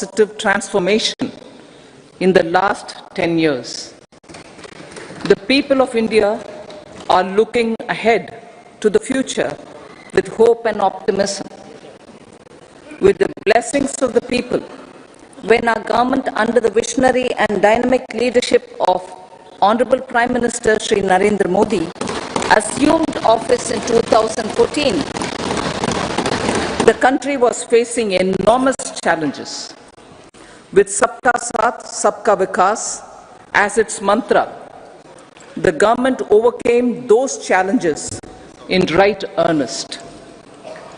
positive transformation in the last 10 years. The people of India are looking ahead to the future with hope and optimism. With the blessings of the people, when our government, under the visionary and dynamic leadership of Honorable Prime Minister Shri Narendra Modi, assumed office in 2014, the country was facing enormous challenges. With Sabka Saath, Sabka Vikas as its mantra, the government overcame those challenges in right earnest.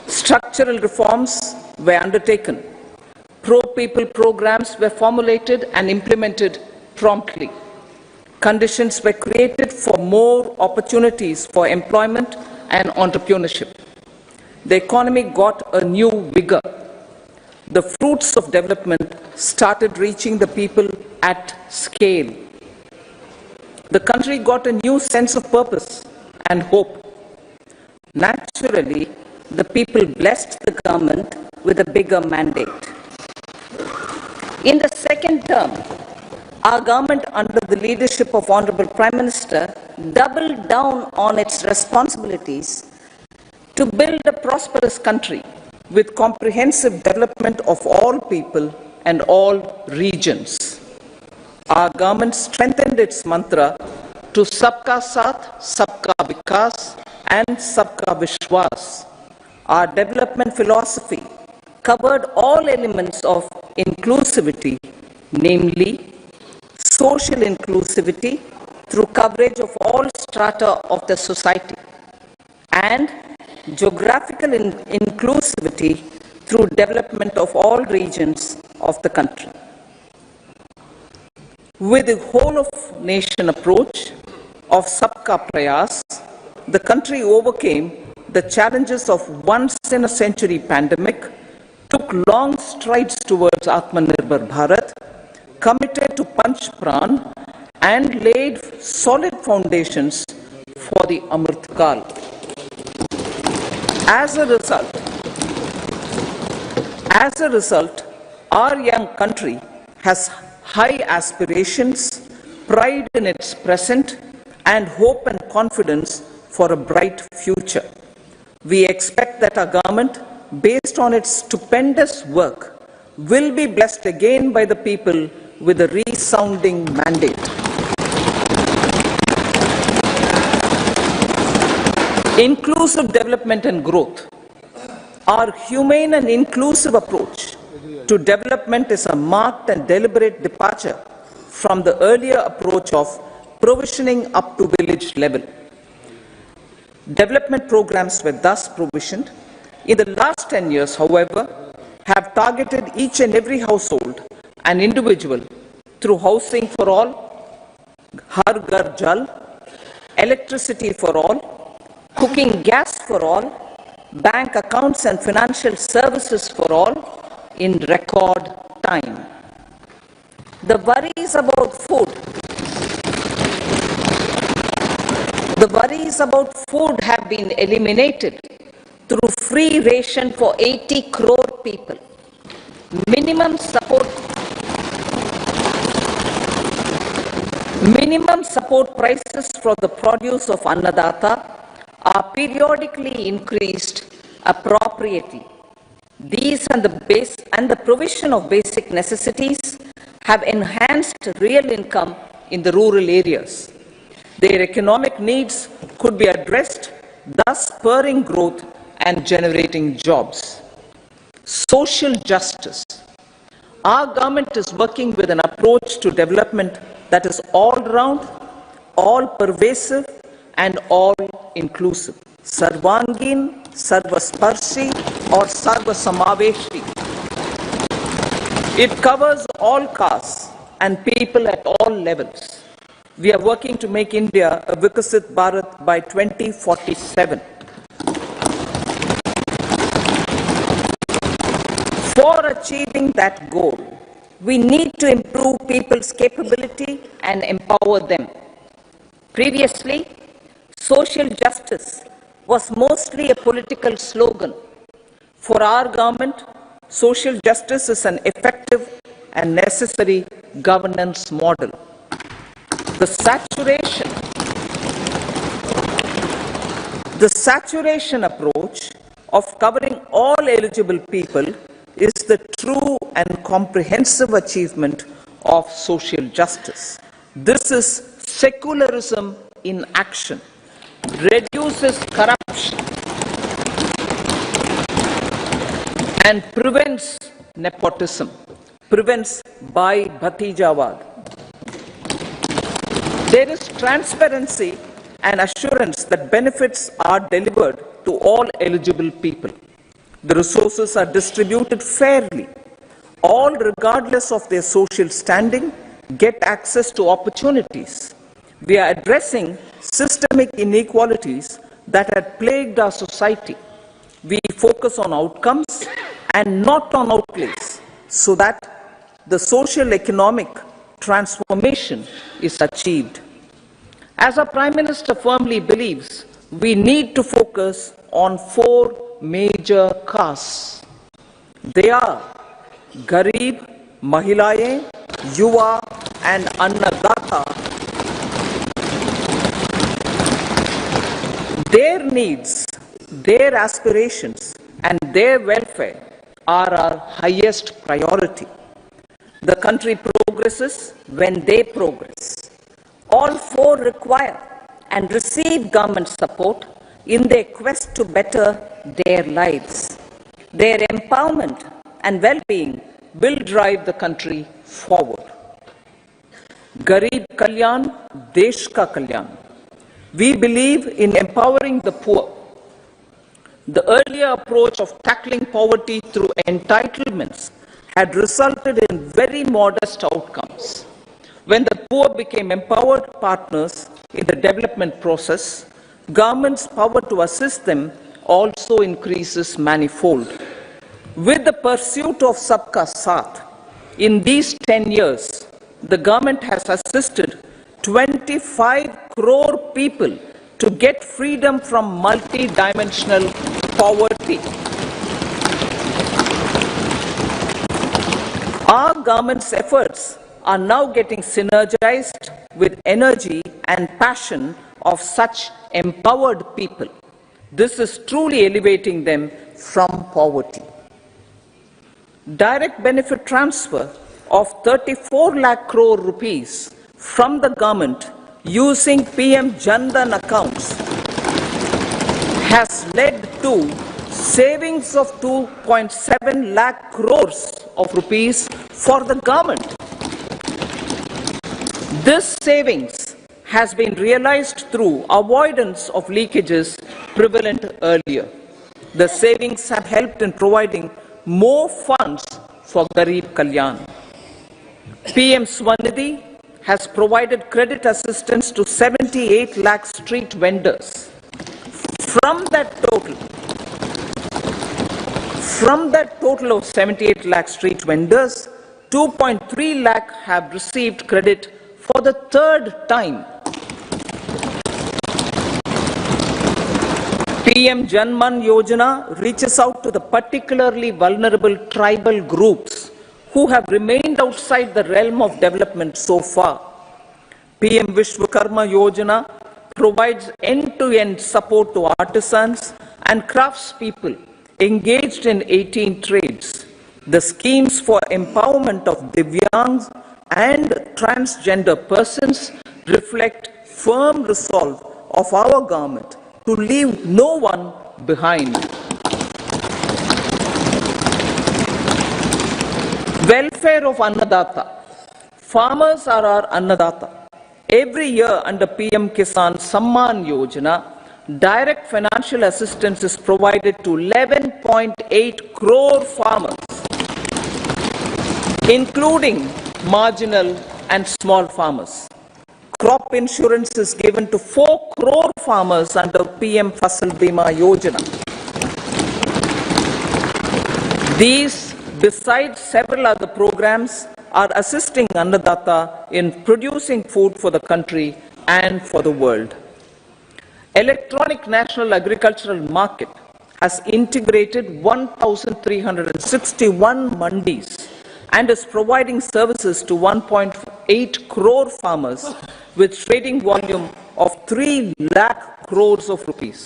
Structural reforms were undertaken. Pro-people programs were formulated and implemented promptly. Conditions were created for more opportunities for employment and entrepreneurship. The economy got a new vigor. The fruits of development started reaching the people at scale. The country got a new sense of purpose and hope. Naturally, the people blessed the government with a bigger mandate. In the second term, our government, under the leadership of Honorable Prime Minister, doubled down on its responsibilities to build a prosperous country with comprehensive development of all people and all regions. Our government strengthened its mantra to Sabka Saath, Sabka Vikas and Sabka Vishwas. Our development philosophy covered all elements of inclusivity, namely social inclusivity through coverage of all strata of the society, and geographical inclusivity through development of all regions of the country. With the whole of nation approach of Sabka Prayas, the country overcame the challenges of once-in-a-century pandemic, took long strides towards Atmanirbhar Bharat, committed to Panch Pran, and laid solid foundations for the Amrit Kal. As a result, our young country has high aspirations, pride in its present, and hope and confidence for a bright future. We expect that our government, based on its stupendous work, will be blessed again by the people with a resounding mandate. Inclusive development and growth. Our humane and inclusive approach to development is a marked and deliberate departure from the earlier approach of provisioning up to village level. Development programs were thus provisioned. In the last 10 years, however, have targeted each and every household and individual through housing for all, Har Ghar Jal, electricity for all, cooking gas for all, bank accounts and financial services for all in record time. The worries about food have been eliminated through free ration for 80 crore people. Minimum support prices for the produce of Annadata are periodically increased appropriately. These and the provision of basic necessities have enhanced real income in the rural areas. Their economic needs could be addressed, thus spurring growth and generating jobs. Social justice. Our government is working with an approach to development that is all-round, all-pervasive, and all-inclusive. Sarvangin, Sarvasparshi, or Sarvasamaveshi. It covers all castes and people at all levels. We are working to make India a Vikasit Bharat by 2047. For achieving that goal, we need to improve people's capability and empower them. Previously, social justice was mostly a political slogan. For our government, social justice is an effective and necessary governance model. The saturation approach of covering all eligible people is the true and comprehensive achievement of social justice. This is secularism in action, reduces corruption, and prevents nepotism, prevents by Bhatijawad. There is transparency and assurance that benefits are delivered to all eligible people. The resources are distributed fairly. All, regardless of their social standing, get access to opportunities. We are addressing systemic inequalities that had plagued our society. We focus on outcomes and not on outlays, so that the social economic transformation is achieved. As our Prime Minister firmly believes, we need to focus on 4 major castes. They are Garib, Mahilayein, Yuva and Annadata. Their needs, their aspirations and their welfare are our highest priority. The country progresses when they progress. All 4 require and receive government support in their quest to better their lives. Their empowerment and well-being will drive the country forward. Garib Kalyan, Desh Ka Kalyan. We believe in empowering the poor. The earlier approach of tackling poverty through entitlements had resulted in very modest outcomes. When the poor became empowered partners in the development process, government's power to assist them also increases manifold. With the pursuit of Sabka Saath, in these 10 years, the government has assisted 25 crore people to get freedom from multi-dimensional poverty. Our government's efforts are now getting synergized with energy and passion of such empowered people. This is truly elevating them from poverty. Direct benefit transfer of 34 lakh crore rupees from the government using PM Jan-Dhan accounts has led to savings of 2.7 lakh crores of rupees for the government. This savings has been realized through avoidance of leakages prevalent earlier. The savings have helped in providing more funds for Garib Kalyan. PM Swanidhi has provided credit assistance to 78 lakh street vendors. From that total of 78 lakh street vendors, 2.3 lakh have received credit for the 3rd time. PM Jan-Man Yojana reaches out to the particularly vulnerable tribal groups who have remained outside the realm of development so far. PM Vishwakarma Yojana provides end-to-end support to artisans and craftspeople engaged in 18 trades. The schemes for empowerment of Divyangs and transgender persons reflect firm resolve of our government to leave no one behind. Welfare of Annadata. Farmers are our Annadata. Every year under PM Kisan Samman Yojana, direct financial assistance is provided to 11.8 crore farmers, including marginal and small farmers. Crop insurance is given to 4 crore farmers under PM Fasal Bima Yojana. These, besides several other programs, are assisting Annadata in producing food for the country and for the world. Electronic National Agricultural Market has integrated 1,361 mandis and is providing services to 1.8 crore farmers with trading volume of 3 lakh crores of rupees.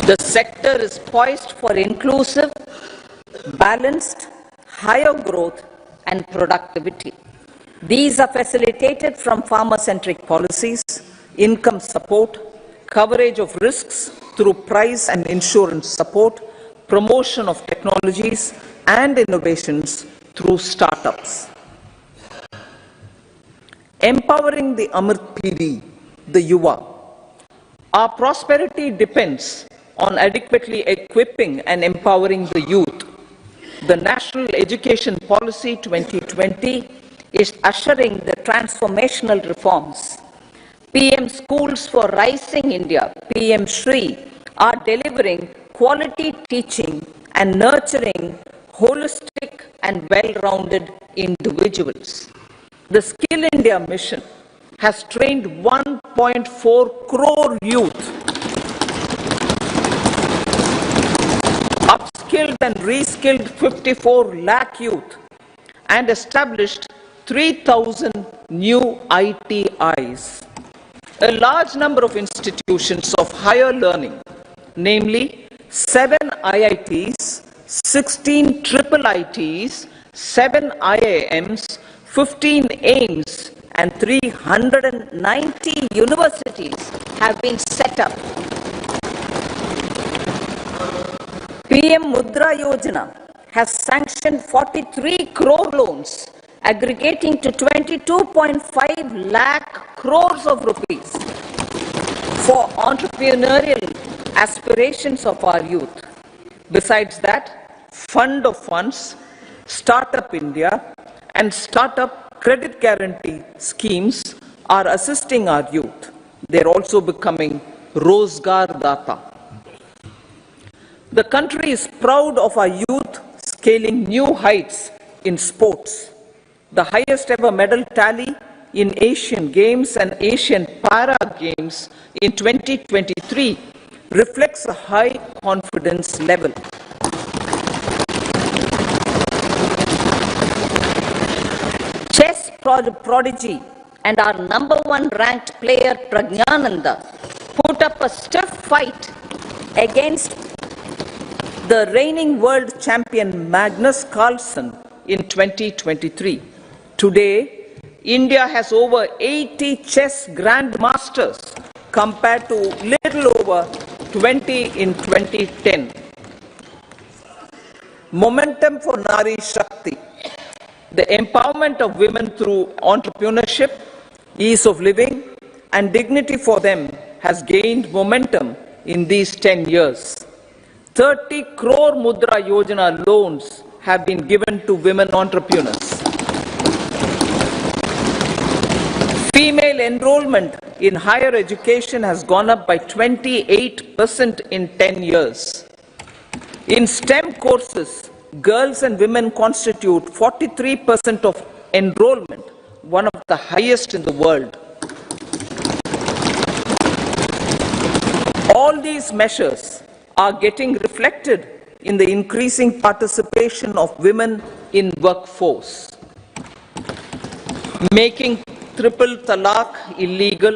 The sector is poised for inclusive, balanced, higher growth and productivity. These are facilitated from farmer-centric policies, income support, coverage of risks through price and insurance support, promotion of technologies and innovations through startups. Empowering the Amrit Pidi, the Yuva. Our prosperity depends on adequately equipping and empowering the youth. The National Education Policy 2020 is ushering the transformational reforms. PM Schools for Rising India, PM Shri, are delivering quality teaching and nurturing holistic and well-rounded individuals. The Skill India mission has trained 1.4 crore youth, upskilled and reskilled 54 lakh youth, and established 3,000 new ITIs. A large number of institutions of higher learning, namely 7 IITs, 16 triple ITs, 7 IIMs, 15 AIMS, and 390 universities have been set up. PM Mudra Yojana has sanctioned 43 crore loans aggregating to 22.5 lakh crores of rupees for entrepreneurial aspirations of our youth. Besides that, Fund of Funds, Startup India, and Startup Credit Guarantee schemes are assisting our youth. They are also becoming Rozgar Data. The country is proud of our youth scaling new heights in sports. The highest ever medal tally in Asian Games and Asian Para Games in 2023 reflects a high confidence level. Chess prodigy and our #1 ranked player Pragyananda put up a stiff fight against the reigning world champion Magnus Carlsen in 2023. Today, India has over 80 chess grandmasters compared to little over 20 in 2010. Momentum for Nari Shakti. The empowerment of women through entrepreneurship, ease of living, and dignity for them has gained momentum in these 10 years. 30 crore Mudra Yojana loans have been given to women entrepreneurs. Female enrollment in higher education has gone up by 28% in 10 years. In STEM courses, girls and women constitute 43% of enrollment, one of the highest in the world. All these measures are getting reflected in the increasing participation of women in workforce. Making triple talaq illegal,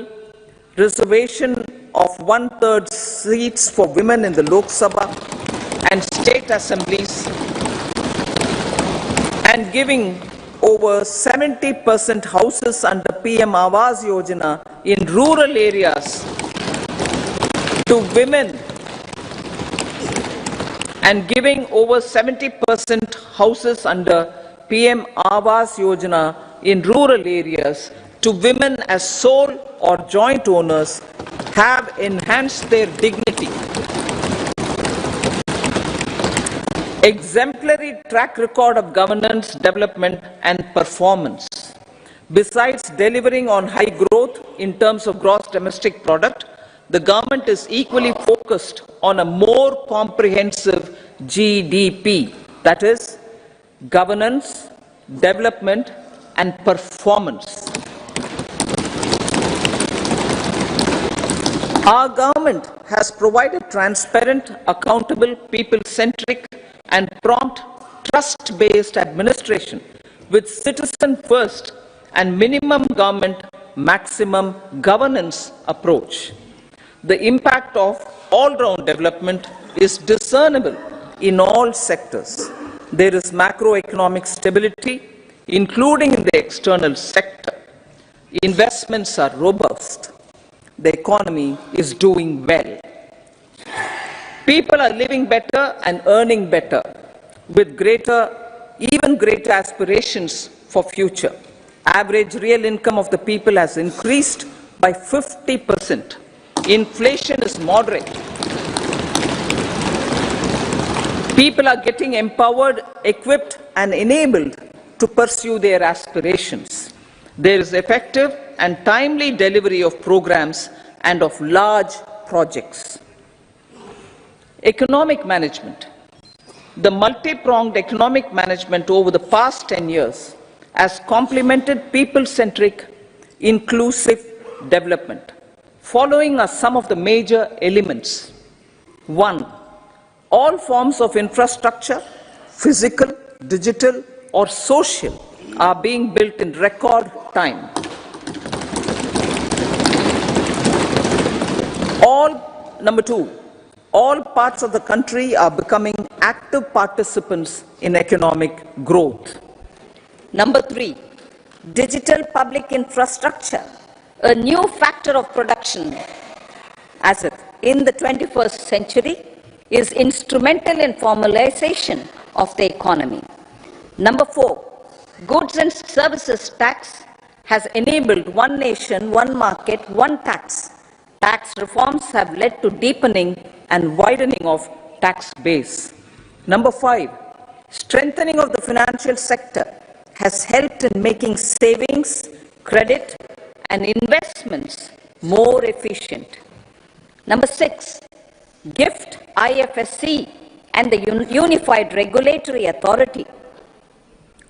reservation of 1/3 seats for women in the Lok Sabha and state assemblies, and giving over 70% houses under PM Awas Yojana in rural areas to women, and giving over 70% houses under PM Awas Yojana in rural areas to women as sole or joint owners have enhanced their dignity. Exemplary track record of governance, development and performance. Besides delivering on high growth in terms of gross domestic product, the government is equally focused on a more comprehensive GDP, that is, governance, development and performance. Our government has provided transparent, accountable, people-centric and prompt, trust-based administration with citizen-first and minimum government, maximum governance approach. The impact of all-round development is discernible in all sectors. There is macroeconomic stability, including in the external sector. Investments are robust. The economy is doing well. People are living better and earning better, with even greater aspirations for future. Average real income of the people has increased by 50%. Inflation is moderate. People are getting empowered, equipped, and enabled to pursue their aspirations. There is effective and timely delivery of programs and of large projects. Economic management. The multi-pronged economic management over the past 10 years has complemented people-centric, inclusive development. Following are some of the major elements. 1. All forms of infrastructure, physical, digital, or social, are being built in record time. Number 2, all parts of the country are becoming active participants in economic growth. Number 3, digital public infrastructure, a new factor of production as in the 21st century, is instrumental in formalization of the economy. Number 4, goods and services tax has enabled one nation, one market, one tax. Tax reforms have led to deepening and widening of tax base. Number 5, strengthening of the financial sector has helped in making savings, credit, and investments more efficient. Number 6, GIFT, IFSC, and the Unified Regulatory Authority,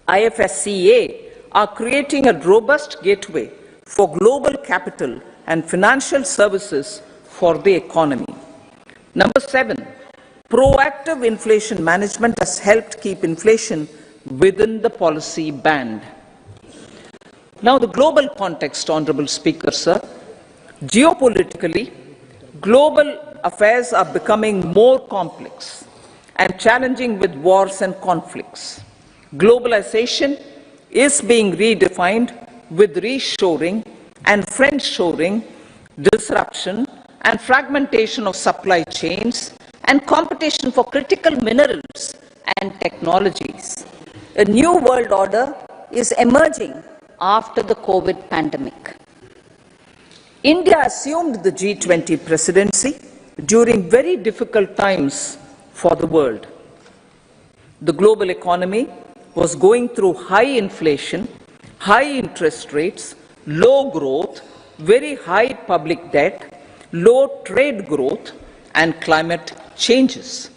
IFSCA, are creating a robust gateway for global capital and financial services for the economy. Number 7, proactive inflation management has helped keep inflation within the policy band. Now, the global context, Honorable Speaker, sir. Geopolitically, global affairs are becoming more complex and challenging with wars and conflicts. Globalization is being redefined with reshoring and friendshoring, disruption and fragmentation of supply chains, and competition for critical minerals and technologies. A new world order is emerging after the COVID pandemic. India assumed the G20 presidency during very difficult times for the world. The global economy was going through high inflation, high interest rates, low growth, very high public debt, low trade growth, and climate changes.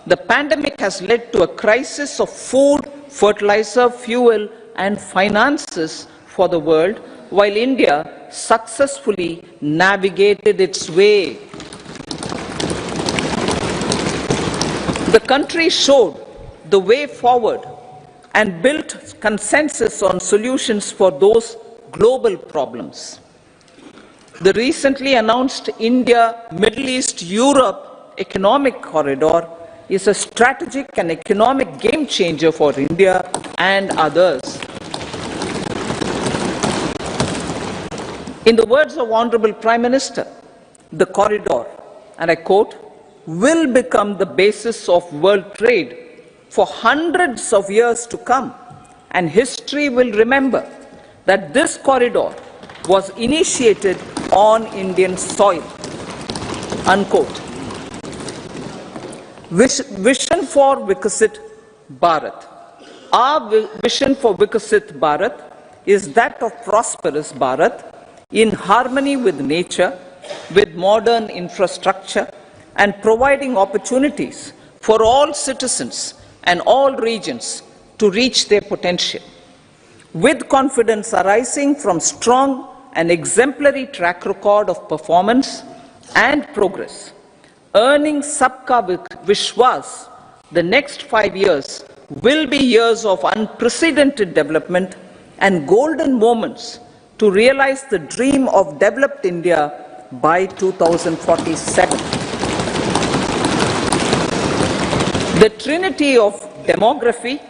The pandemic has led to a crisis of food, fertilizer, fuel, and finances for the world, while India successfully navigated its way. The country showed the way forward and built consensus on solutions for those global problems. The recently announced India-Middle East-Europe economic corridor is a strategic and economic game changer for India and others. In the words of Honorable Prime Minister, the corridor, and I quote, will become the basis of world trade for hundreds of years to come, and history will remember that this corridor was initiated on Indian soil, unquote. Vision for Vikasit Bharat. Our vision for Vikasit Bharat is that of prosperous Bharat in harmony with nature, with modern infrastructure, and providing opportunities for all citizens and all regions to reach their potential. With confidence arising from strong and exemplary track record of performance, and progress. Earning Sabka Vishwas, the next 5 years will be years of unprecedented development and golden moments to realize the dream of developed India by 2047. The trinity of demography,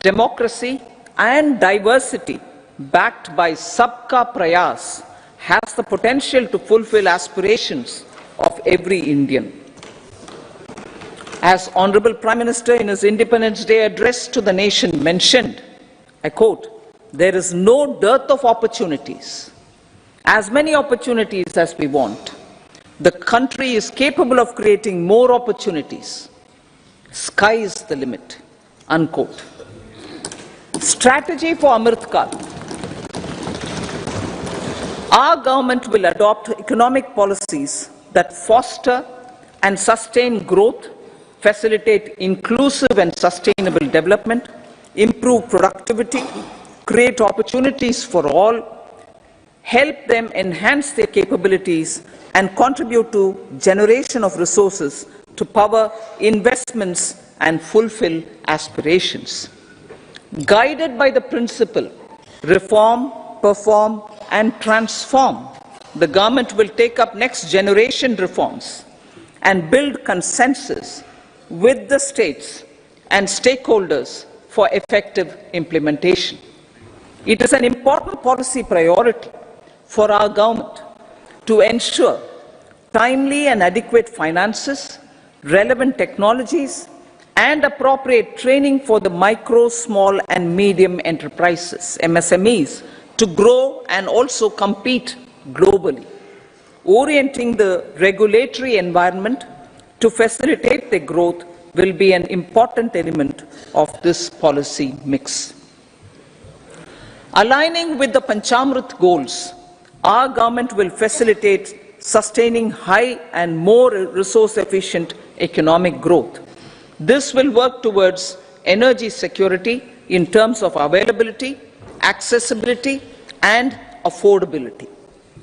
democracy, and diversity, backed by Sabka Prayas, has the potential to fulfill aspirations of every Indian. As Honorable Prime Minister in his Independence Day address to the nation mentioned, I quote, "There is no dearth of opportunities, as many opportunities as we want. The country is capable of creating more opportunities. Sky is the limit," unquote. Strategy for Amrit Kal. Our government will adopt economic policies that foster and sustain growth, facilitate inclusive and sustainable development, improve productivity, create opportunities for all, help them enhance their capabilities, and contribute to generation of resources to power investments and fulfill aspirations. Guided by the principle, reform, perform, and transform, the government will take up next generation reforms and build consensus with the states and stakeholders for effective implementation. It is an important policy priority for our government to ensure timely and adequate finances, relevant technologies, and appropriate training for the micro, small, and medium enterprises, MSMEs, to grow and also compete globally. Orienting the regulatory environment to facilitate their growth will be an important element of this policy mix. Aligning with the Panchamrit goals, our government will facilitate sustaining high and more resource-efficient economic growth. This will work towards energy security in terms of availability, accessibility, and affordability.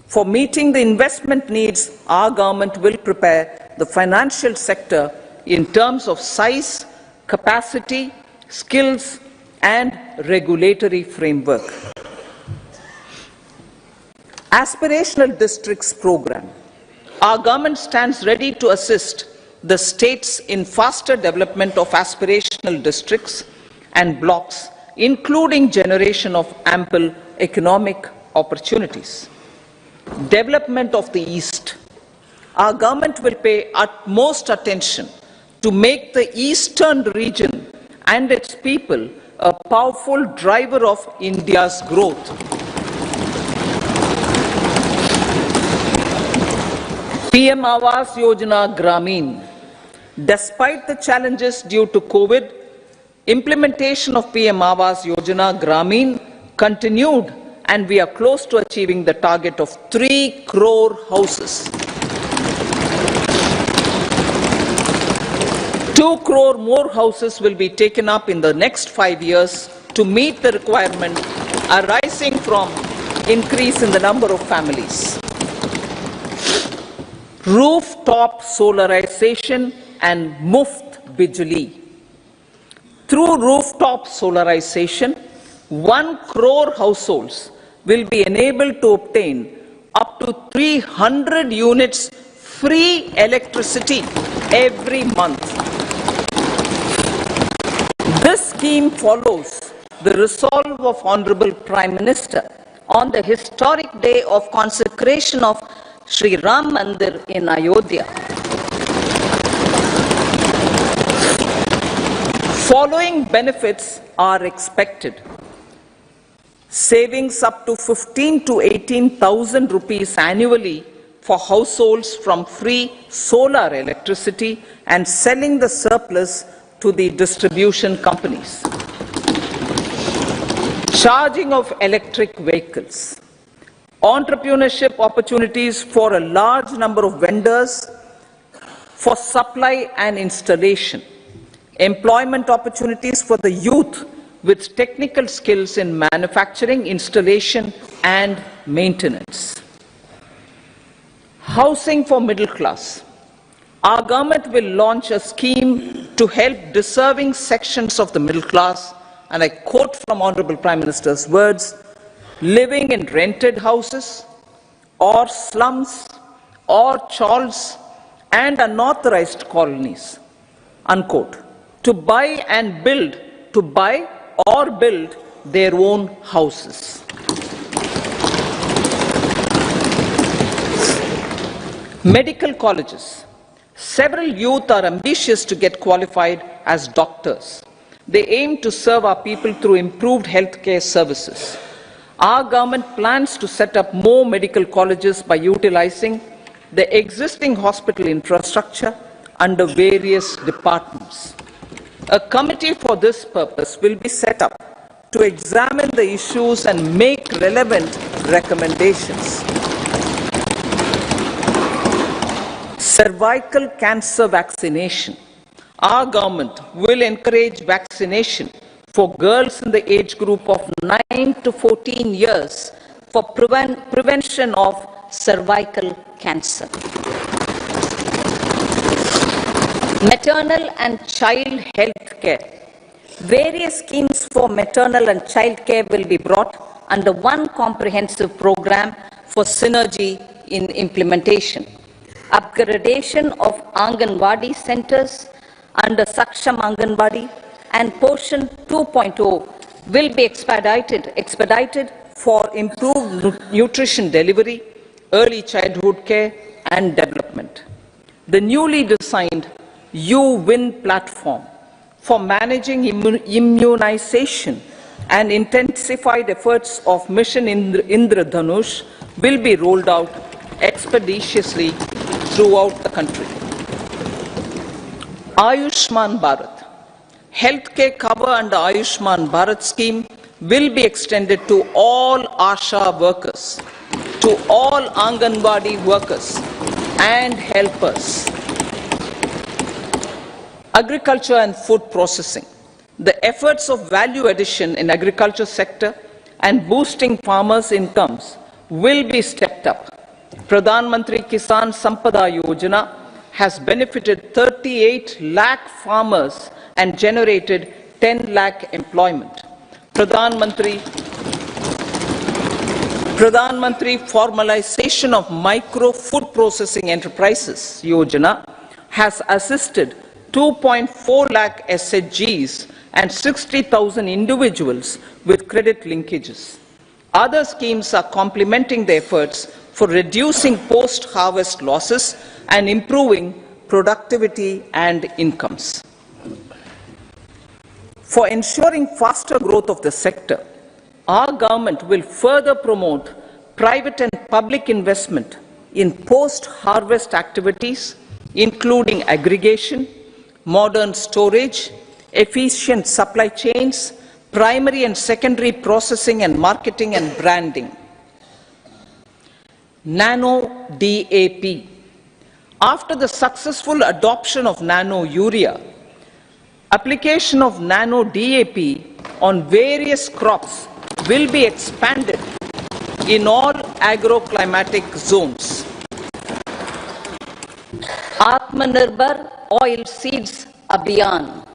For meeting the investment needs, our government will prepare the financial sector in terms of size, capacity, skills, and regulatory framework. Aspirational Districts Program. Our government stands ready to assist the states in faster development of aspirational districts and blocks, including generation of ample economic opportunities. Development of the East. Our government will pay utmost attention to make the eastern region and its people a powerful driver of India's growth. PM Awas Yojana Gramin. Despite the challenges due to COVID, implementation of PM Awas Yojana Gramin continued, and we are close to achieving the target of 3 crore houses. 2 crore more houses will be taken up in the next 5 years to meet the requirement arising from increase in the number of families. Rooftop solarization and Muft Bijli. Through rooftop solarization, 1 crore households will be enabled to obtain up to 300 units free electricity every month. This scheme follows the resolve of Honorable Prime Minister on the historic day of consecration of Sri Ram Mandir in Ayodhya. Following benefits are expected. Savings up to 15 to 18,000 rupees annually for households from free solar electricity and selling the surplus to the distribution companies. Charging of electric vehicles. Entrepreneurship opportunities for a large number of vendors for supply and installation. Employment opportunities for the youth with technical skills in manufacturing, installation, and maintenance. Housing for middle class. Our government will launch a scheme to help deserving sections of the middle class, and I quote from Honorable Prime Minister's words, living in rented houses or slums or chawls and unauthorized colonies, unquote, to buy or build their own houses. Medical colleges. Several youth are ambitious to get qualified as doctors. They aim to serve our people through improved healthcare services. Our government plans to set up more medical colleges by utilizing the existing hospital infrastructure under various departments. A committee for this purpose will be set up to examine the issues and make relevant recommendations. Cervical cancer vaccination. Our government will encourage vaccination for girls in the age group of 9 to 14 years for prevention of cervical cancer. Maternal and child health care. Various schemes for maternal and child care will be brought under one comprehensive program for synergy in implementation. Upgradation of Anganwadi centers under Saksham Anganwadi and Poshan 2.0 will be expedited for improved nutrition delivery, early childhood care and development. The newly designed U-Win platform for managing immunization and intensified efforts of Mission Indradhanush will be rolled out expeditiously throughout the country. Ayushman Bharat. Healthcare cover under Ayushman Bharat scheme will be extended to all ASHA workers, to all Anganwadi workers and helpers. Agriculture and food processing. The efforts of value addition in agriculture sector and boosting farmers' incomes will be stepped up. Pradhan Mantri Kisan Sampada Yojana has benefited 38 lakh farmers and generated 10 lakh employment. Pradhan Mantri Formalization of Micro Food Processing Enterprises Yojana has assisted 2.4 lakh SHGs and 60,000 individuals with credit linkages. Other schemes are complementing the efforts for reducing post-harvest losses and improving productivity and incomes. For ensuring faster growth of the sector, our government will further promote private and public investment in post-harvest activities, including aggregation, modern storage, efficient supply chains, primary and secondary processing and marketing and branding. Nano DAP. After the successful adoption of nano urea, application of nano DAP on various crops will be expanded in all agroclimatic zones. Atmanirbhar Oil Seeds Abhiyan.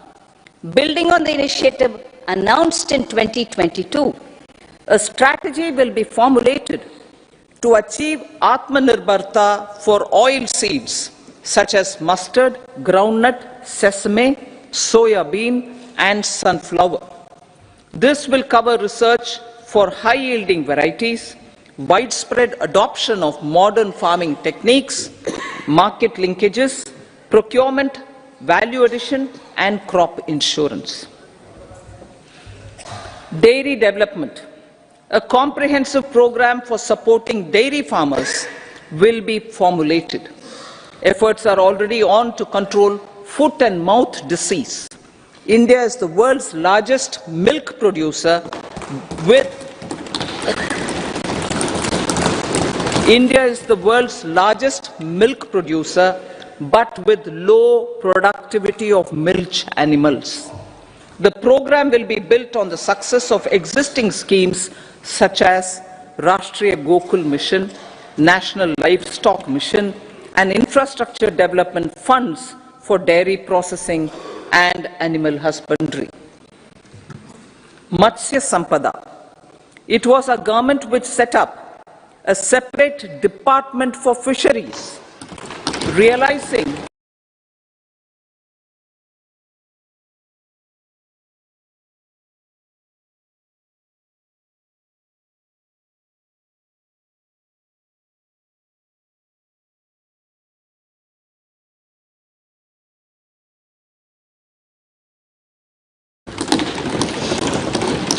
Building on the initiative announced in 2022, a strategy will be formulated to achieve Atmanirbharta for oil seeds such as mustard, groundnut, sesame, soya bean and sunflower. This will cover research for high-yielding varieties, widespread adoption of modern farming techniques, market linkages, procurement, value addition and crop insurance. Dairy development. A comprehensive program for supporting dairy farmers will be formulated. Efforts are already on to control foot and mouth disease. India is the world's largest milk producer with but with low productivity of milch animals. The program will be built on the success of existing schemes such as Rashtriya Gokul Mission, National Livestock Mission, and infrastructure development funds for dairy processing and animal husbandry. Matsya Sampada. It was our government which set up a separate department for fisheries, realizing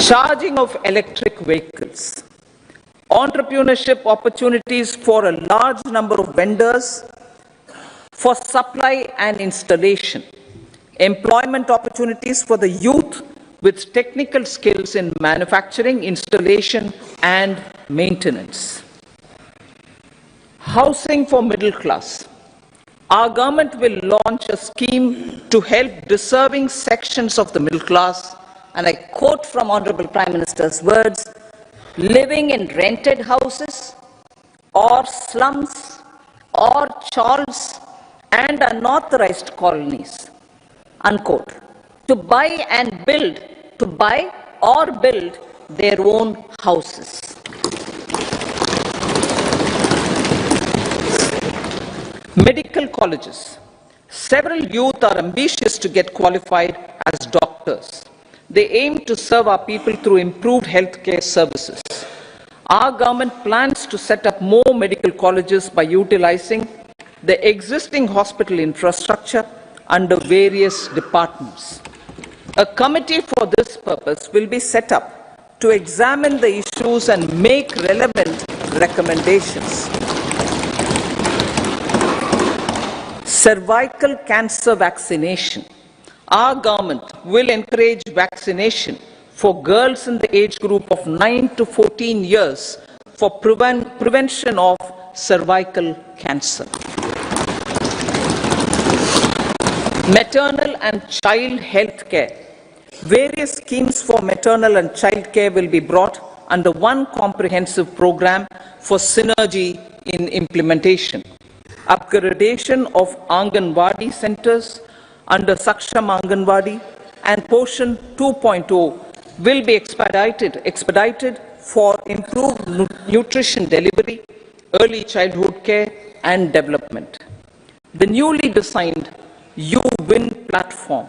charging of electric vehicles, entrepreneurship opportunities for a large number of vendors for supply and installation, employment opportunities for the youth with technical skills in manufacturing, installation, and maintenance. Housing for middle class. Our government will launch a scheme to help deserving sections of the middle class, and I quote from Honorable Prime Minister's words, living in rented houses or slums or chawls and unauthorized colonies, unquote, to buy or build their own houses. Medical colleges. Several youth are ambitious to get qualified as doctors. They aim to serve our people through improved healthcare services. Our government plans to set up more medical colleges by utilizing the existing hospital infrastructure under various departments. A committee for this purpose will be set up to examine the issues and make relevant recommendations. Cervical cancer vaccination. Our government will encourage vaccination for girls in the age group of 9 to 14 years for prevention of cervical cancer. Maternal and child health care. Various schemes for maternal and child care will be brought under one comprehensive program for synergy in implementation. Upgradation of Anganwadi centers under Saksham Anganwadi and Poshan 2.0 will be expedited for improved nutrition delivery, early childhood care and development. The newly designed U-Win platform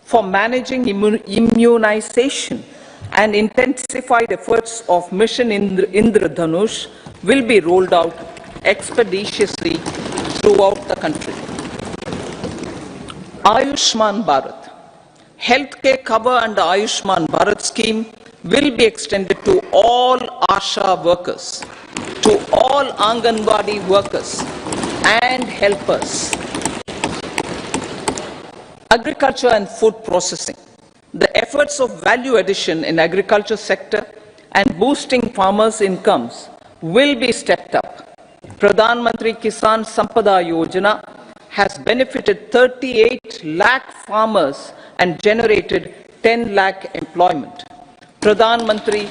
for managing immunization and intensified efforts of Mission Indradhanush will be rolled out expeditiously throughout the country. Ayushman Bharat. Healthcare cover under Ayushman Bharat scheme will be extended to all ASHA workers, to all Anganwadi workers and helpers. Agriculture and food processing. The efforts of value addition in agriculture sector and boosting farmers' incomes will be stepped up. Pradhan Mantri Kisan Sampada Yojana has benefited 38 lakh farmers and generated 10 lakh employment. Pradhan Mantri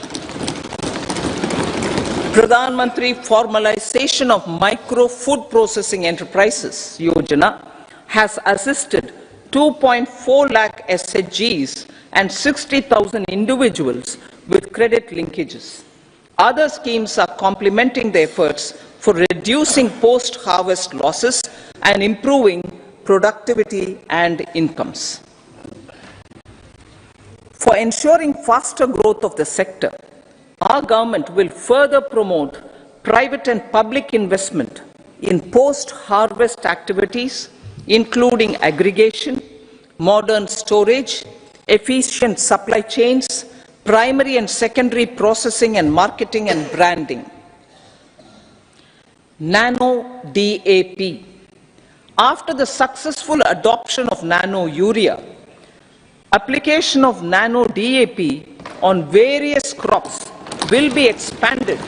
Formalization of Micro Food Processing Enterprises Yojana has assisted 2.4 lakh SHGs and 60,000 individuals with credit linkages. Other schemes are complementing the efforts for reducing post-harvest losses and improving productivity and incomes. For ensuring faster growth of the sector, our government will further promote private and public investment in post-harvest activities, including aggregation, modern storage, efficient supply chains, primary and secondary processing and marketing and branding. Nano DAP. After the successful adoption of nano urea, application of nano DAP on various crops will be expanded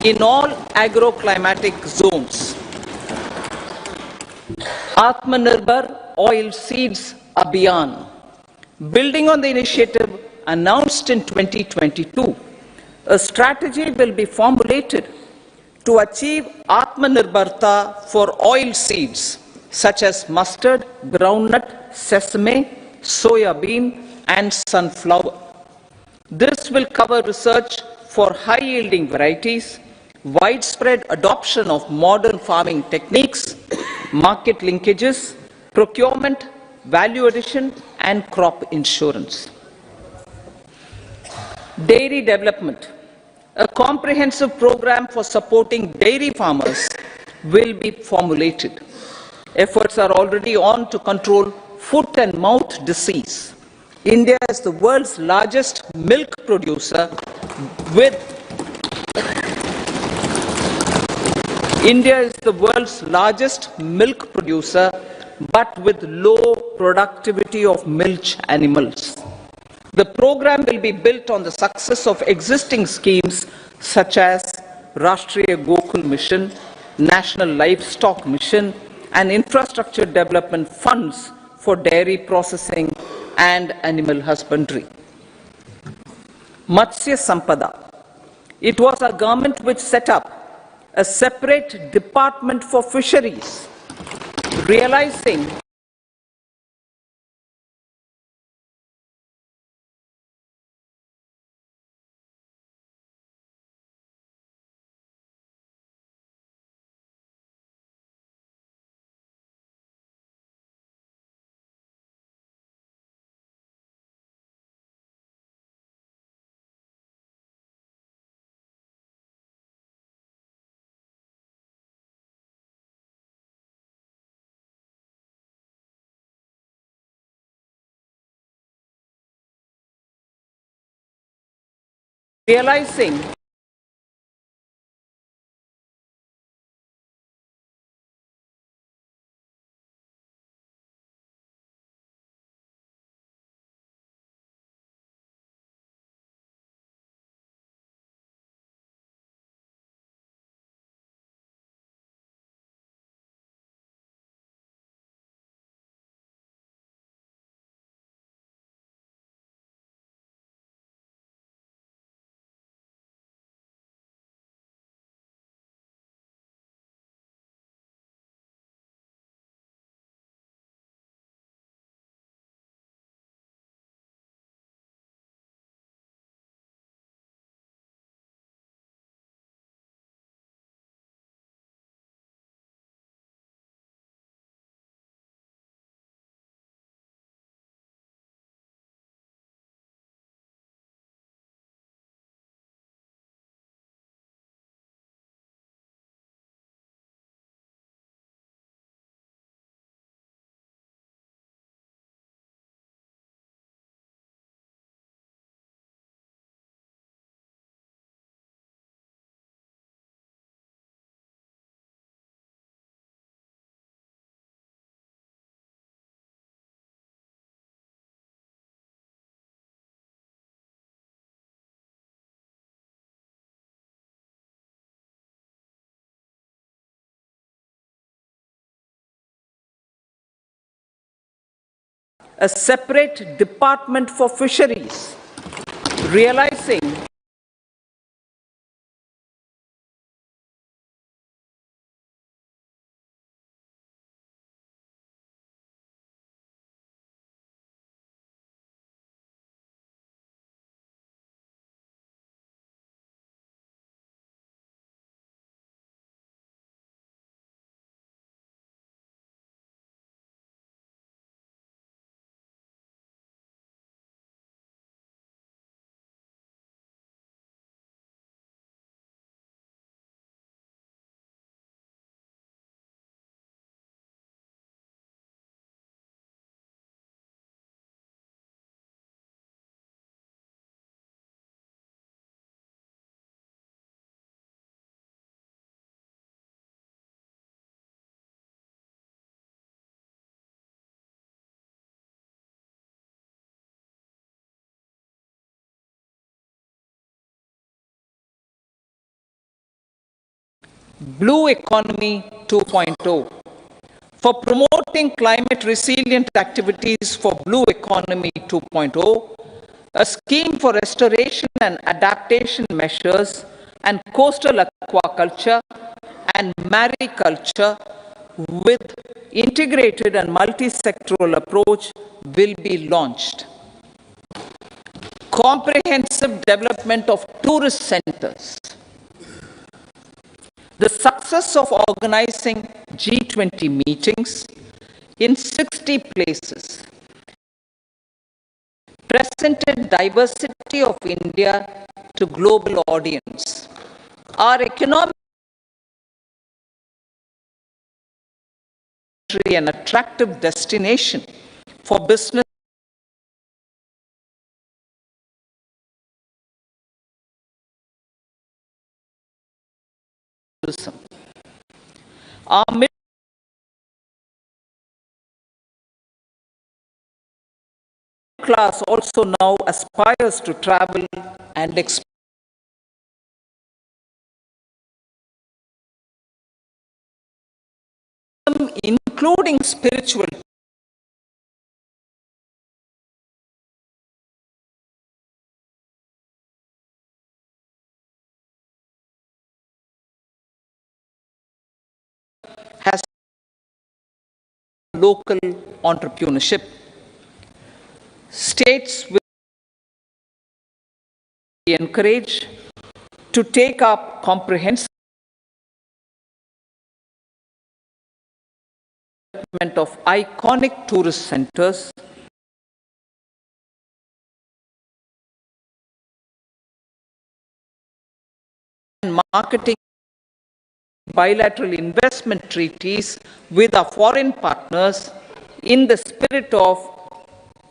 in all agroclimatic zones. Atmanirbhar Oil Seeds Abhiyan. Building on the initiative announced in 2022, a strategy will be formulated to achieve Atmanirbharta for oil seeds such as mustard, groundnut, sesame, soya bean, and sunflower. This will cover research for high-yielding varieties, widespread adoption of modern farming techniques, market linkages, procurement, value addition, and crop insurance. Dairy development. A comprehensive program for supporting dairy farmers will be formulated. Efforts are already on to control foot and mouth disease. India is the world's largest milk producer with India is the world's largest milk producer, but with low productivity of milch animals. The program will be built on the success of existing schemes such as Rashtriya Gokul Mission, National Livestock Mission, and infrastructure development funds for dairy processing and animal husbandry. Matsya Sampada. It was our government which set up a separate department for fisheries, realizing a separate department for fisheries, realizing Blue Economy 2.0. For promoting climate resilient activities for Blue Economy 2.0, a scheme for restoration and adaptation measures and coastal aquaculture and mariculture with integrated and multi-sectoral approach will be launched. Comprehensive development of tourist centers. The success of organizing G20 meetings in 60 places presented diversity of India to global audience. Our economic an attractive destination for business tourism. Our middle class also now aspires to travel and experience, including spiritual has local entrepreneurship. States will be encouraged to take up comprehensive development of iconic tourist centers and marketing bilateral investment treaties with our foreign partners in the spirit of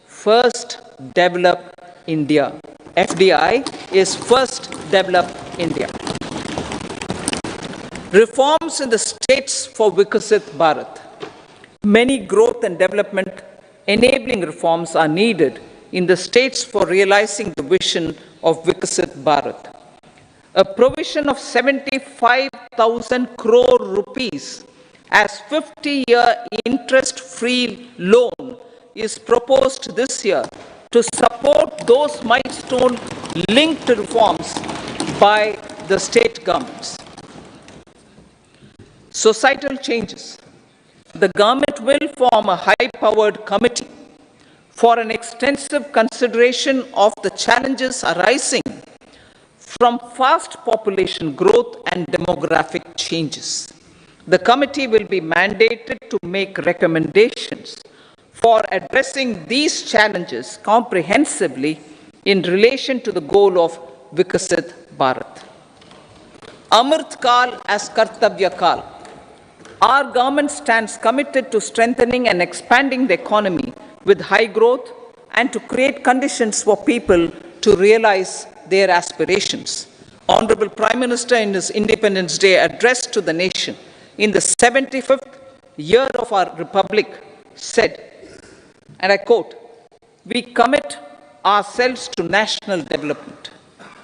First Develop India. FDI is First Develop India. Reforms in the states for Vikasit Bharat. Many growth and development enabling reforms are needed in the states for realizing the vision of Vikasit Bharat. A provision of 75,000 crore rupees as 50-year interest-free loan is proposed this year to support those milestone-linked reforms by the state governments. Societal changes. The government will form a high-powered committee for an extensive consideration of the challenges arising from fast population growth and demographic changes. The committee will be mandated to make recommendations for addressing these challenges comprehensively in relation to the goal of Vikasit Bharat. Amrit Kal as Kartavya Kal. Our government stands committed to strengthening and expanding the economy with high growth and to create conditions for people to realize their aspirations. Honorable Prime Minister, in his Independence Day address to the nation in the 75th year of our Republic, said, and I quote, "We commit ourselves to national development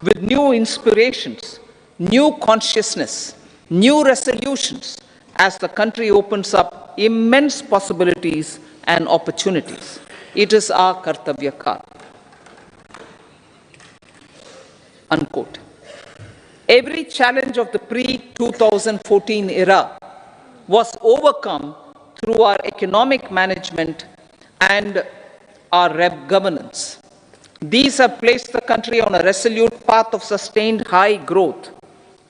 with new inspirations, new consciousness, new resolutions as the country opens up immense possibilities and opportunities. It is our Kartavya Kal." Unquote. Every challenge of the pre-2014 era was overcome through our economic management and our governance. These have placed the country on a resolute path of sustained high growth.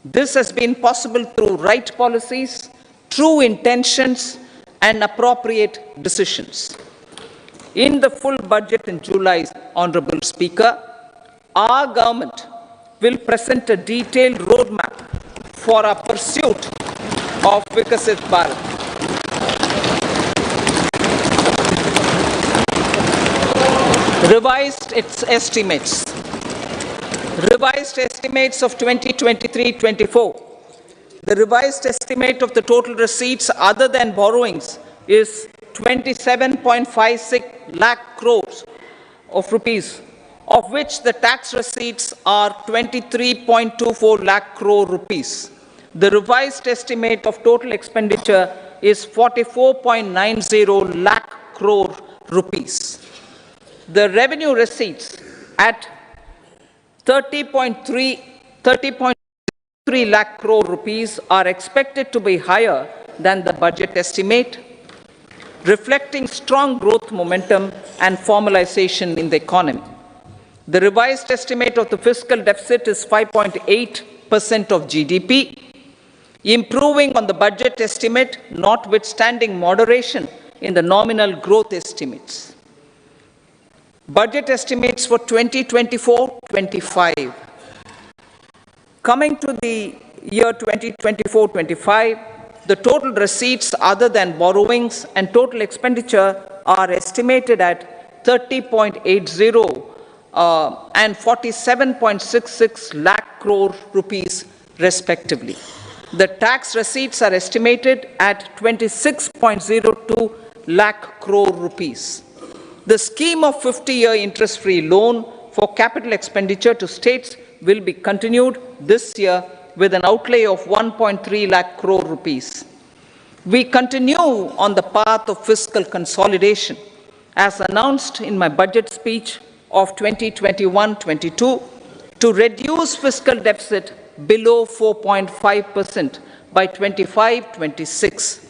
This has been possible through right policies, true intentions, and appropriate decisions. In the full budget in July, Honorable Speaker, our government will present a detailed roadmap for our pursuit of Vikasit Bharat. Revised estimates of 2023-24. The revised estimate of the total receipts other than borrowings is 27.56 lakh crores of rupees, of which the tax receipts are 23.24 lakh crore rupees. The revised estimate of total expenditure is 44.90 lakh crore rupees. The revenue receipts at 30.3 3 lakh crore rupees are expected to be higher than the budget estimate, reflecting strong growth momentum and formalization in the economy. The revised estimate of the fiscal deficit is 5.8% of GDP, improving on the budget estimate, notwithstanding moderation in the nominal growth estimates. Budget estimates for 2024-25. Coming to the year 2024-25, the total receipts other than borrowings and total expenditure are estimated at 30.80 and 47.66 lakh crore rupees respectively. The tax receipts are estimated at 26.02 lakh crore rupees. The scheme of 50-year interest-free loan for capital expenditure to states will be continued this year with an outlay of 1.3 lakh crore rupees. We continue on the path of fiscal consolidation, as announced in my budget speech of 2021-22, to reduce fiscal deficit below 4.5% by 25-26.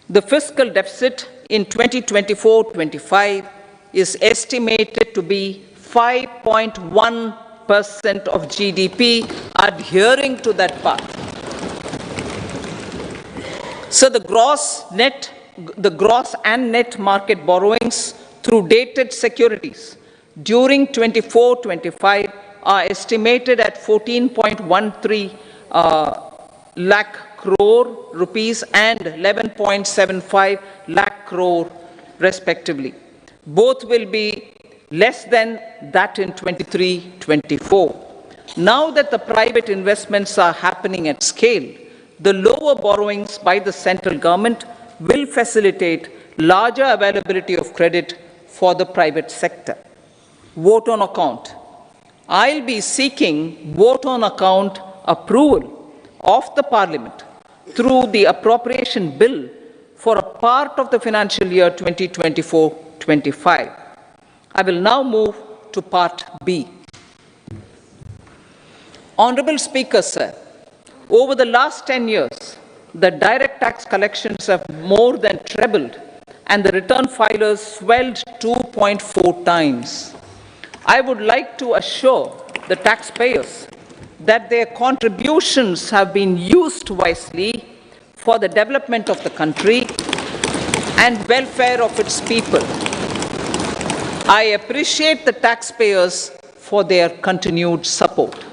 The fiscal deficit in 2024-25 is estimated to be 5.1% of GDP, adhering to that path. So the gross and net market borrowings through dated securities during 24-25 are estimated at 14.13 lakh crore rupees and 11.75 lakh crore respectively. Both will be less than that in 23-24. Now that the private investments are happening at scale, the lower borrowings by the central government will facilitate larger availability of credit for the private sector. Vote on account. I'll be seeking vote on account approval of the Parliament through the appropriation bill for a part of the financial year 2024-25. I will now move to Part B. Honorable Speaker, sir, over the last 10 years, the direct tax collections have more than trebled and the return filers swelled 2.4 times. I would like to assure the taxpayers that their contributions have been used wisely for the development of the country and welfare of its people. I appreciate the taxpayers for their continued support.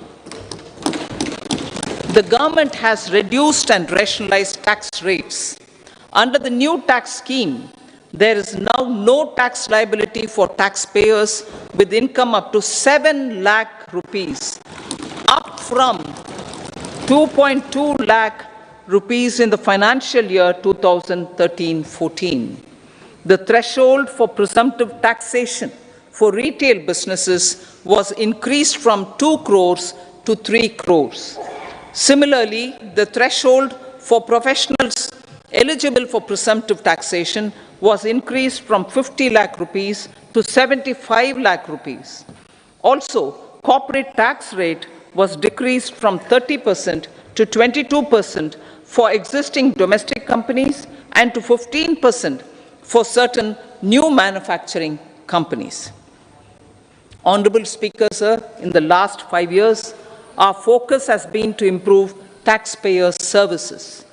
The government has reduced and rationalized tax rates. Under the new tax scheme, there is now no tax liability for taxpayers with income up to 7 lakh rupees, up from 2.2 lakh rupees in the financial year 2013-14. The threshold for presumptive taxation for retail businesses was increased from 2 crores to 3 crores. Similarly, the threshold for professionals eligible for presumptive taxation was increased from 50 lakh rupees to 75 lakh rupees. Also, corporate tax rate was decreased from 30% to 22% for existing domestic companies and to 15% for certain new manufacturing companies. Honorable Speaker, sir, in the last 5 years, our focus has been to improve taxpayer services.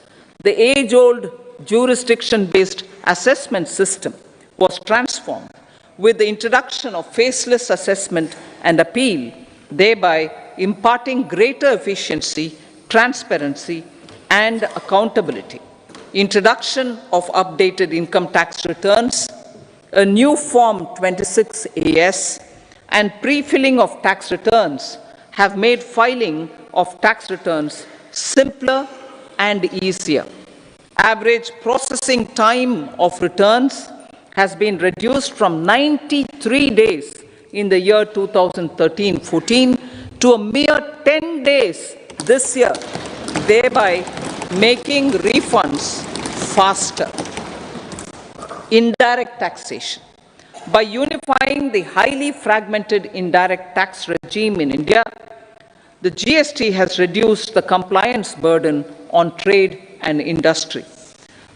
The age-old jurisdiction-based assessment system was transformed with the introduction of faceless assessment and appeal, thereby imparting greater efficiency, transparency, and accountability. Introduction of updated income tax returns, a new Form 26AS, and pre-filling of tax returns have made filing of tax returns simpler and easier. Average processing time of returns has been reduced from 93 days in the year 2013-14 to a mere 10 days this year, thereby making refunds faster. Indirect taxation. By unifying the highly fragmented indirect tax regime in India, the GST has reduced the compliance burden on trade and industry.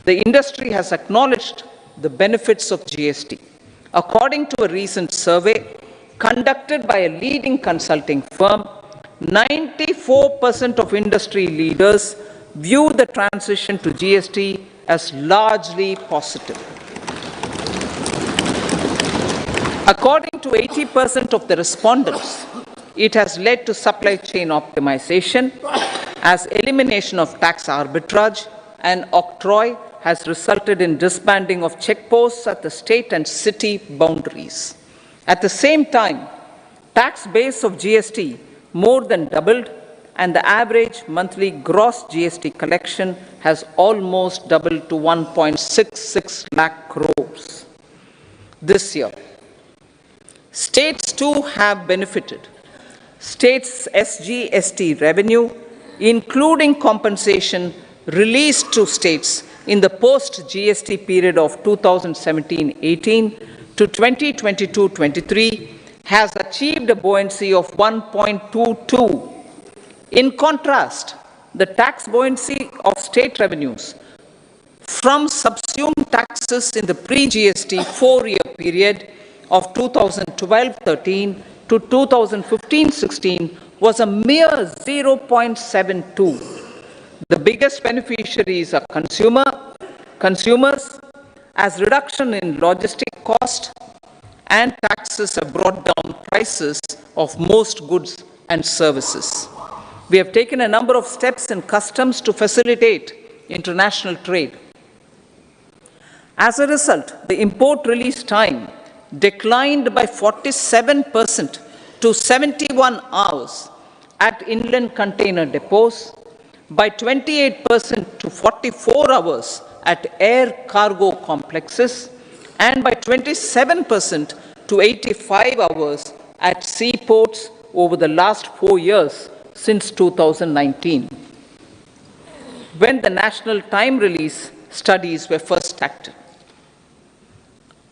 The industry has acknowledged the benefits of GST. According to a recent survey conducted by a leading consulting firm, 94% of industry leaders view the transition to GST as largely positive. According to 80% of the respondents, it has led to supply chain optimization, as elimination of tax arbitrage and octroi has resulted in disbanding of checkposts at the state and city boundaries. At the same time, tax base of GST more than doubled, and the average monthly gross GST collection has almost doubled to 1.66 lakh crores this year. States too have benefited. States' SGST revenue, including compensation released to states in the post-GST period of 2017-18 to 2022-23, has achieved a buoyancy of 1.22. In contrast, the tax buoyancy of state revenues from subsumed taxes in the pre-GST four-year period of 2012-13 to 2015-16 was a mere 0.72. The biggest beneficiaries are consumers, as reduction in logistic cost and taxes have brought down prices of most goods and services. We have taken a number of steps in customs to facilitate international trade. As a result, the import release time declined by 47% to 71 hours at inland container depots, by 28% to 44 hours at air cargo complexes, and by 27% to 85 hours at seaports over the last 4 years since 2019, when the national time release studies were first started.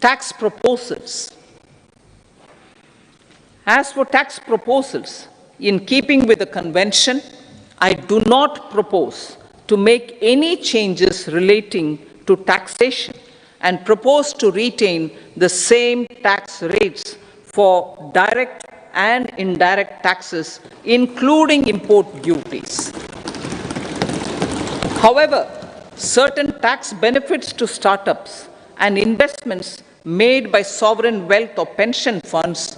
Tax proposals. As for tax proposals, in keeping with the convention, I do not propose to make any changes relating to taxation and propose to retain the same tax rates for direct and indirect taxes, including import duties. However, certain tax benefits to startups and investments made by sovereign wealth or pension funds,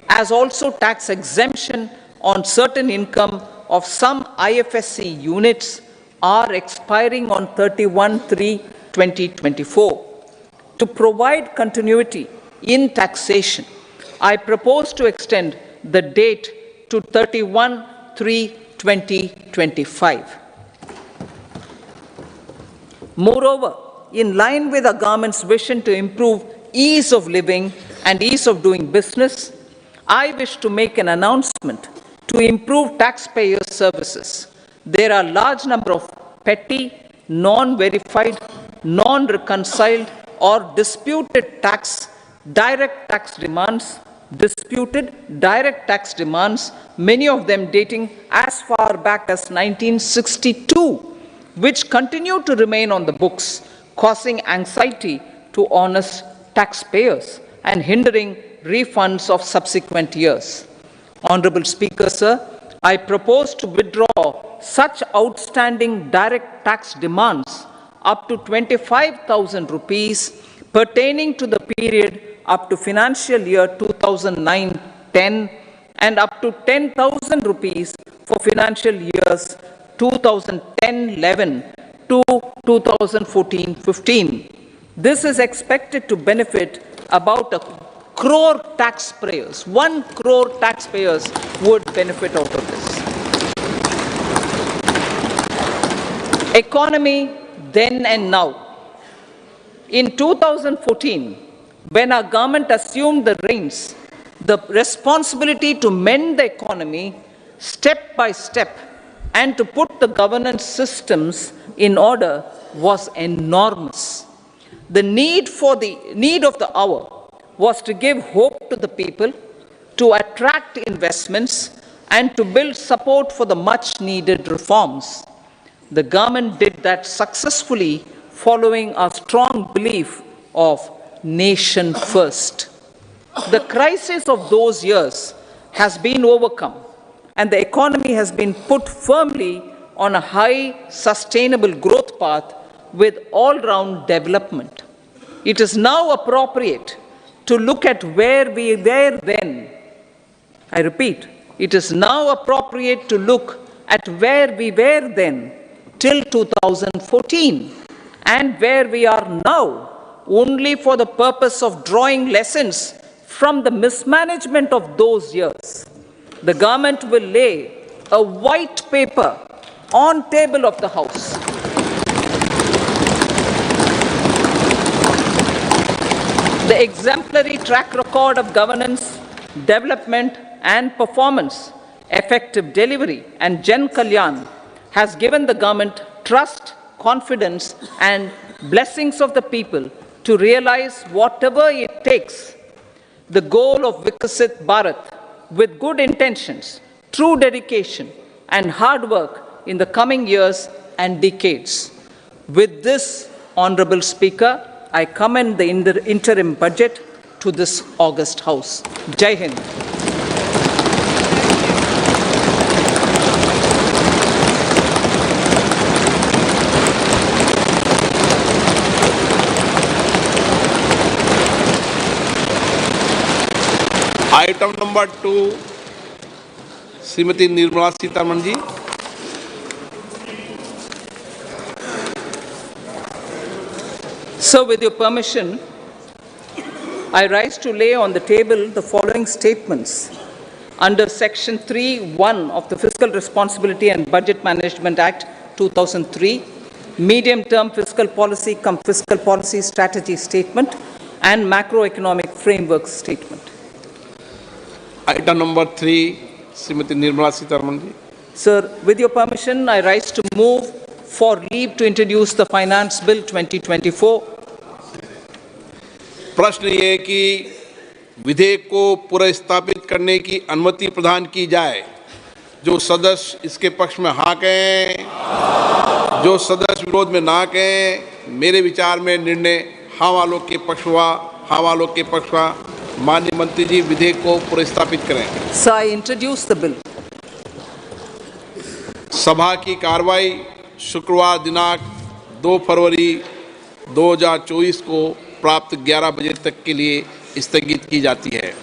as also tax exemption on certain income of some IFSC units, are expiring on 31/3/2024. To provide continuity in taxation, I propose to extend the date to 31/3/2025. Moreover, in line with the government's vision to improve ease of living and ease of doing business, I wish to make an announcement to improve taxpayer services. There are a large number of petty, non-verified, non-reconciled, or disputed direct tax demands, many of them dating as far back as 1962, which continue to remain on the books, causing anxiety to honest taxpayers and hindering refunds of subsequent years. Honorable Speaker, sir, I propose to withdraw such outstanding direct tax demands up to 25,000 rupees pertaining to the period up to financial year 2009-10 and up to 10,000 rupees for financial years 2010-11 to 2014-15. This is expected to benefit about 1 crore taxpayers. 1 crore taxpayers would benefit out of this. Economy then and now. In 2014, when our government assumed the reins, the responsibility to mend the economy step by step and to put the governance systems in order was enormous. The need of the hour was to give hope to the people, to attract investments, and to build support for the much needed reforms. The government did that successfully following a strong belief of nation first. The crisis of those years has been overcome and the economy has been put firmly on a high sustainable growth path with all-round development. It is now appropriate to look at where we were then. I repeat, it is now appropriate to look at where we were then till 2014 and where we are now, only for the purpose of drawing lessons from the mismanagement of those years. The government will lay a white paper on table of the House. The exemplary track record of governance, development and performance, effective delivery and Jan Kalyan has given the government trust, confidence and blessings of the people to realize whatever it takes, the goal of Vikasit Bharat with good intentions, true dedication and hard work in the coming years and decades. With this, Honorable Speaker, I commend the interim budget to this august House. Jai Hind. Item number 2 Shrimati Nirmala Sitharaman ji. So, with your permission, I rise to lay on the table the following statements under Section 3(1) of the Fiscal Responsibility and Budget Management Act 2003, Medium-Term Fiscal Policy cum Fiscal Policy Strategy Statement and Macroeconomic Framework Statement. Item number 3 Shrimati Nirmala Sitharaman ji. Sir, with your permission, I rise to move for leave to introduce the Finance Bill 2024. प्रश्न ये कि विधेयक को पुनर्स्थापित करने की अनुमति प्रदान की जाए। जो सदस्य इसके पक्ष में हाँ कहें, जो सदस्य विरोध में ना कहें। मेरे विचार में निर्णय हाँ वालों के पक्ष हुआ, हाँ वालों के पक्ष हुआ। माननीय मंत्री जी विधेयक को पुनर्स्थापित करें। So I introduce the bill. सभा की कार्रवाई शुक्रवार दिनांक 2 फरवरी 2024 को प्राप्त 11 बजे तक के लिए स्थगित की जाती है।